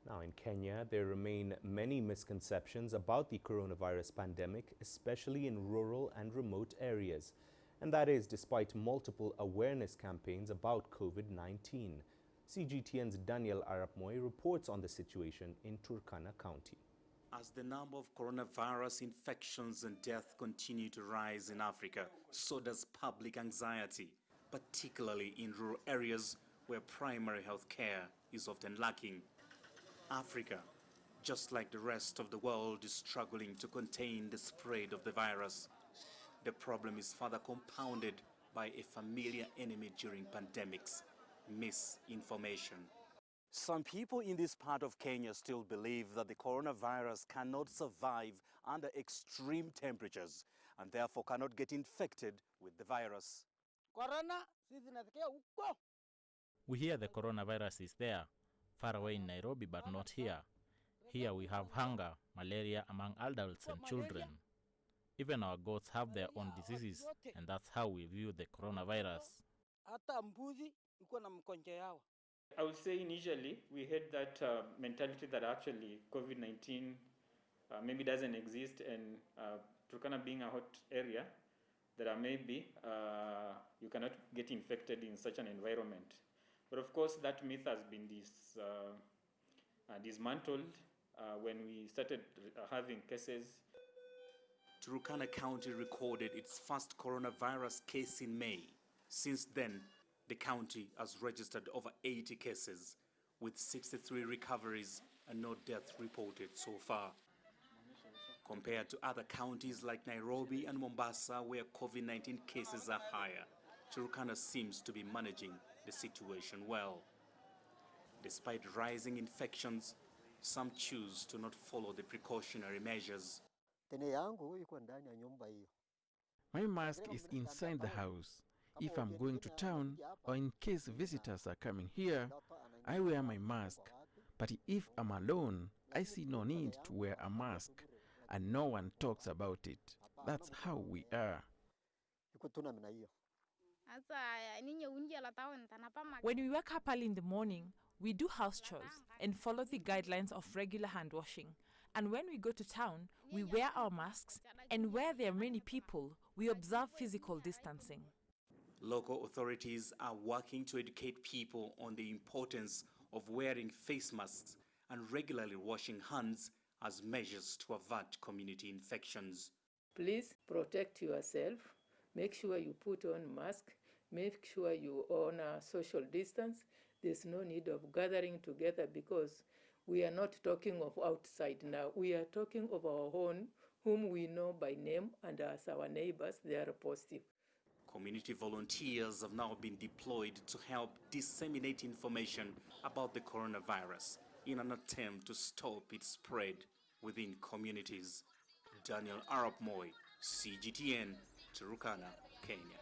Now, in Kenya, there remain many misconceptions about the coronavirus pandemic, especially in rural and remote areas. And that is despite multiple awareness campaigns about COVID-19. CGTN's Daniel Arapmoi reports on the situation in Turkana County. As the number of coronavirus infections and death continue to rise in Africa, so does public anxiety, particularly in rural areas where primary health care is often lacking. Africa, just like the rest of the world, is struggling to contain the spread of the virus. The problem is further compounded by a familiar enemy during pandemics: misinformation. Some people in this part of Kenya still believe that the coronavirus cannot survive under extreme temperatures and therefore cannot get infected with the virus. We hear the coronavirus is there, far away in Nairobi, but not here. Here we have hunger, malaria among adults and children. Even our goats have their own diseases, and that's how we view the coronavirus. I would say initially we had that mentality that actually COVID-19 maybe doesn't exist, and Turkana being a hot area, that maybe you cannot get infected in such an environment. But of course that myth has been dismantled when we started having cases. Turkana County recorded its first coronavirus case in May. Since then, the county has registered over 80 cases, with 63 recoveries and no death reported so far. Compared to other counties like Nairobi and Mombasa, where COVID-19 cases are higher, Turkana seems to be managing the situation well. Despite rising infections, some choose to not follow the precautionary measures. My mask is inside the house. If I'm going to town or in case visitors are coming here, I wear my mask. But if I'm alone, I see no need to wear a mask, and no one talks about it. That's how we are. When we wake up early in the morning, we do house chores and follow the guidelines of regular hand washing. And when we go to town, we wear our masks, and where there are many people, we observe physical distancing. Local authorities are working to educate people on the importance of wearing face masks and regularly washing hands as measures to avert community infections. Please protect yourself. Make sure you put on mask. Make sure you honor social distance. There's no need of gathering together because we are not talking of outside now. We are talking of our own, whom we know by name, and as our neighbors, they are positive. Community volunteers have now been deployed to help disseminate information about the coronavirus in an attempt to stop its spread within communities. Daniel Arapmoi, CGTN, Turkana, Kenya.